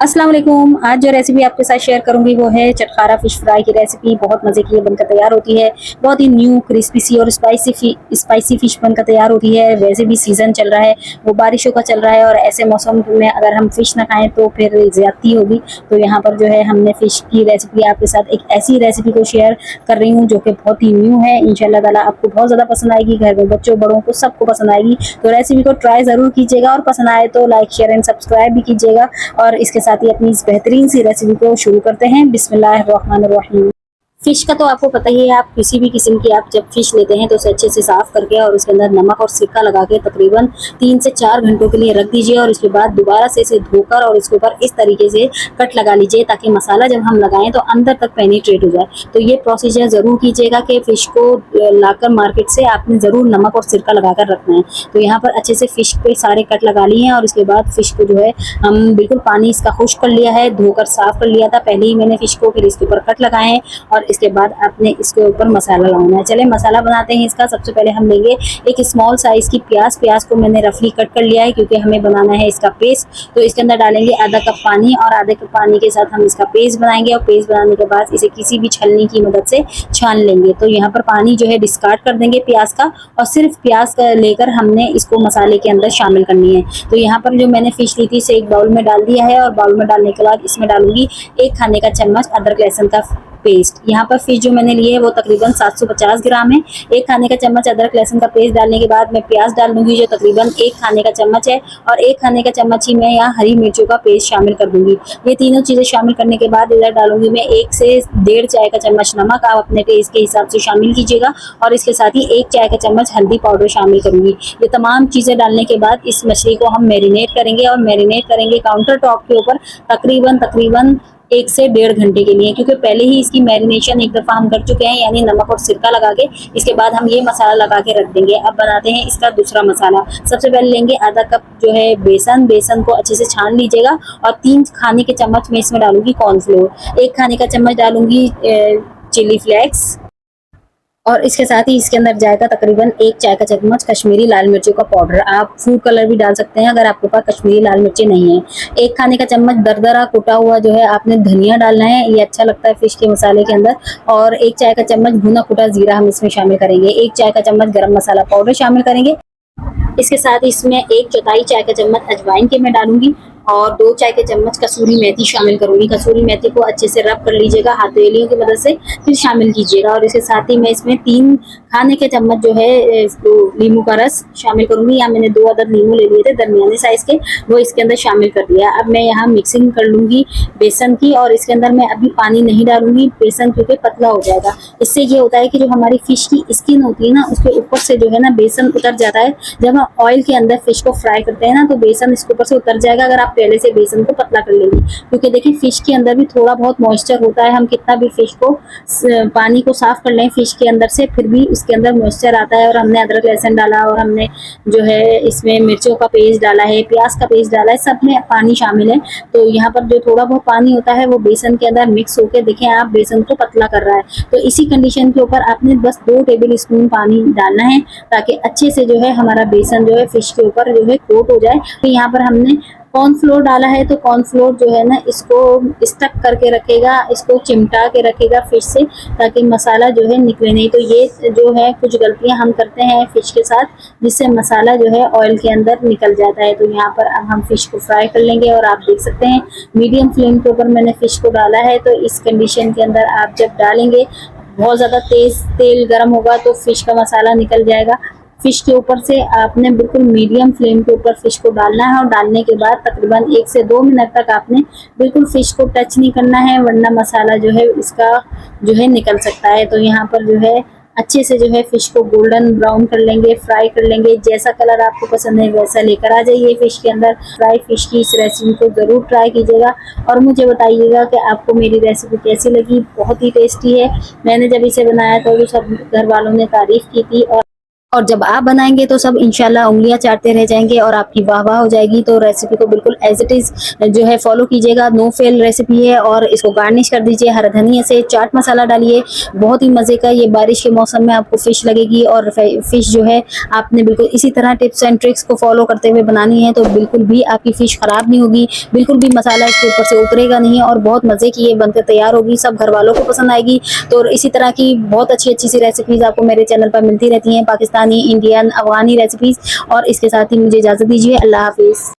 अस्सलाम वालेकुम। आज जो रेसिपी आपके साथ शेयर करूंगी वो है चटखारा फिश फ्राई की रेसिपी। बहुत मज़े की ये बनकर तैयार होती है। बहुत ही न्यू क्रिस्पी सी और स्पाइसी फिश बनकर तैयार होती है। वैसे भी सीज़न चल रहा है, वो बारिशों का चल रहा है और ऐसे मौसम में अगर हम फिश ना खाएं तो फिर ज़्यादती होगी। तो यहाँ पर जो है हमने फ़िश की रेसिपी आपके साथ एक ऐसी रेसिपी को शेयर कर रही हूँ जो कि बहुत ही न्यू है। इंशाल्लाह ताला आपको बहुत ज़्यादा पसंद आएगी। घर में बच्चों बड़ों को सबको पसंद आएगी। तो रेसिपी को ट्राई ज़रूर कीजिएगा और पसंद आए तो लाइक शेयर एंड सब्सक्राइब भी कीजिएगा। और इसके साथ ही अपनी इस बेहतरीन सी रेसिपी को शुरू करते हैं। बिस्मिल्लाहिर्रहमानिर्रहीम। फिश का तो आपको पता ही है, आप किसी भी किस्म की आप जब फिश लेते हैं तो उसे अच्छे से साफ करके और उसके अंदर नमक और सिरका लगा के तकरीबन 3 से 4 घंटों के लिए रख दीजिए। और उसके बाद दोबारा से इसे धोकर और इसके ऊपर इस तरीके से कट लगा लीजिए ताकि मसाला जब हम लगाएं तो अंदर तक पेनिट्रेट हो जाए। तो ये प्रोसीजर ज़रूर कीजिएगा कि फ़िश को लाकर मार्केट से आपने ज़रूर नमक और सिरका लगा कर रखना है। तो यहाँ पर अच्छे से फ़िश पे सारे कट लगा लिए हैं और इसके बाद फ़िश को जो है हम बिल्कुल पानी इसका खुश्क कर लिया है, धोकर साफ़ कर लिया था पहले ही मैंने फ़िश को। फिर इसके ऊपर कट लगाए हैं और इसके बाद आपने इसके ऊपर मसाला लगाना है। चले मसाला बनाते हैं इसका। सबसे पहले हम लेंगे एक स्मॉल साइज की प्याज को मैंने रफली कट कर लिया है क्योंकि हमें बनाना है इसका पेस्ट। तो इसके अंदर डालेंगे आधा कप पानी और आधे कप पानी के साथ हम इसका पेस्ट बनाएंगे और पेस्ट बनाने के बाद इसे किसी भी छलनी की मदद से छान लेंगे। तो यहाँ पर पानी जो है डिस्कार्ड कर देंगे प्याज का और सिर्फ प्याज का लेकर हमने इसको मसाले के अंदर शामिल करनी है। तो यहाँ पर जो मैंने फिश ली थी इसे एक बाउल में डाल दिया है और बाउल में डालने के बाद इसमें डालूंगी 1 खाने का चम्मच अदरक लहसुन का पेस्ट। यहाँ पर फिश जो मैंने लिए है वो तकरीबन 750 ग्राम है। 1 खाने का चम्मच अदरक लहसुन का पेस्ट डालने के बाद मैं प्याज डाल दूंगी जो तकरीबन 1 खाने का चम्मच है और 1 खाने का चम्मच ही मैं यहाँ हरी मिर्चों का पेस्ट शामिल कर दूंगी। ये तीनों चीज़ें शामिल करने के बाद इधर डालूंगी मैं 1 से 1.5 चाय का चम्मच नमक। आप अपने टेस्ट के हिसाब से शामिल कीजिएगा और इसके साथ ही 1 चाय का चम्मच हल्दी पाउडर शामिल करूंगी। ये तमाम चीज़ें डालने के बाद इस मछली को हम मैरिनेट करेंगे और मैरिनेट करेंगे काउंटर टॉप के ऊपर तकरीबन 1 से 1.5 घंटे के लिए, क्योंकि पहले ही इसकी मैरिनेशन एक दफ़ा हम कर चुके हैं यानी नमक और सिरका लगा के। इसके बाद हम ये मसाला लगा के रख देंगे। अब बनाते हैं इसका दूसरा मसाला। सबसे पहले लेंगे आधा कप जो है बेसन को अच्छे से छान लीजिएगा और 3 खाने के चम्मच में इसमें डालूंगी कॉर्नफ्लोर, 1 खाने का चम्मच डालूंगी चिली फ्लेक्स और इसके साथ ही इसके अंदर जाएगा तकरीबन 1 चाय का चम्मच कश्मीरी लाल मिर्चों का पाउडर। आप फूड कलर भी डाल सकते हैं अगर आपके पास कश्मीरी लाल मिर्चें नहीं है। 1 खाने का चम्मच दरदरा कुटा हुआ जो है आपने धनिया डालना है, ये अच्छा लगता है फिश के मसाले के अंदर। और 1 चाय का चम्मच भुना कुटा जीरा हम इसमें शामिल करेंगे। 1 चाय का चम्मच गरम मसाला पाउडर शामिल करेंगे। इसके साथ इसमें 1/4 चाय का चम्मच अजवाइन के मैं डालूंगी और 2 चाय के चम्मच कसूरी मेथी शामिल करूंगी। कसूरी मेथी को अच्छे से रब कर लीजिएगा हथेलियों की मदद से, फिर शामिल कीजिएगा। और इसके साथ ही मैं इसमें 3 खाने के चम्मच जो है नींबू का रस शामिल करूंगी। यहाँ मैंने 2 अदद नींबू ले लिए थे दरमियाने साइज के, वो इसके अंदर शामिल कर दिया। अब मैं यहाँ मिक्सिंग कर लूंगी बेसन की और इसके अंदर मैं अभी पानी नहीं डालूंगी बेसन क्योंकि पतला हो जाएगा। इससे ये होता है कि जो हमारी फिश की स्किन होती है ना उसके ऊपर से जो है ना बेसन उतर जाता है। जब हम ऑयल के अंदर फिश को फ्राई करते हैं ना तो बेसन इसके ऊपर से उतर जाएगा अगर आप पहले से बेसन को पतला कर लेंगे, क्योंकि देखिए फिश के अंदर भी थोड़ा बहुत मॉइस्चर होता है। हम कितना भी फिश को पानी को साफ कर लें फिश के अंदर से फिर भी इसके अंदर मॉइस्चर आता है। और हमने अदरक लहसुन डाला और हमने जो है इसमें मिर्चों का पेस्ट डाला है, प्याज का पेस्ट डाला है, सब में पानी शामिल है। तो यहाँ पर जो थोड़ा बहुत पानी होता है वो बेसन के अंदर मिक्स होकर देखें आप बेसन को पतला कर रहा है। तो इसी कंडीशन के ऊपर आपने बस 2 टेबल स्पून पानी डालना है ताकि अच्छे से जो है हमारा बेसन जो है फिश के ऊपर जो है कोट हो जाए। तो यहाँ पर हमने कॉर्नफ्लोर डाला है तो कॉर्नफ्लोर जो है ना इसको स्टक करके रखेगा, इसको चिमटा के रखेगा फिश से ताकि मसाला जो है निकले नहीं। तो ये जो है कुछ गलतियां हम करते हैं फिश के साथ जिससे मसाला जो है ऑयल के अंदर निकल जाता है। तो यहाँ पर अब हम फिश को फ्राई कर लेंगे और आप देख सकते हैं मीडियम फ्लेम के ऊपर मैंने फिश को डाला है। तो इस कंडीशन के अंदर आप जब डालेंगे बहुत ज़्यादा तेज तेल गर्म होगा तो फिश का मसाला निकल जाएगा। फिश के ऊपर से आपने बिल्कुल मीडियम फ्लेम के ऊपर फिश को डालना है और डालने के बाद तकरीबन 1 से 2 मिनट तक आपने बिल्कुल फिश को टच नहीं करना है वरना मसाला जो है इसका जो है निकल सकता है। तो यहाँ पर जो है अच्छे से जो है फिश को गोल्डन ब्राउन कर लेंगे, फ्राई कर लेंगे। जैसा कलर आपको पसंद है वैसा लेकर आ जाइए फिश के अंदर। फ्राई फिश की इस रेसिपी को ज़रूर ट्राई कीजिएगा और मुझे बताइएगा कि आपको मेरी रेसिपी कैसी लगी। बहुत ही टेस्टी है। मैंने जब इसे बनाया था तो सब घर वालों ने तारीफ़ की थी और और जब आप बनाएंगे तो सब इंशाल्लाह उंगलियां चाटते रह जाएंगे और आपकी वाह वाह हो जाएगी। तो रेसिपी को बिल्कुल एज इट इज जो है फॉलो कीजिएगा, नो फेल रेसिपी है। और इसको गार्निश कर दीजिए हरा धनिया से, चाट मसाला डालिए, बहुत ही मजे का ये बारिश के मौसम में आपको फिश लगेगी। और फिश जो है आपने बिल्कुल इसी तरह टिप्स एंड ट्रिक्स को फॉलो करते हुए बनानी है, तो बिल्कुल भी आपकी फिश खराब नहीं होगी, बिल्कुल भी मसाला इसके ऊपर से उतरेगा नहीं और बहुत मजे की ये बनकर तैयार होगी, सब घर वालों को पसंद आएगी। तो इसी तरह की बहुत अच्छी अच्छी सी रेसिपीज आपको मेरे चैनल पर मिलती रहती हैं, पाकिस्तानी, इंडियन, अफगानी रेसिपीज। और इसके साथ ही मुझे इजाजत दीजिए, अल्लाह हाफिज।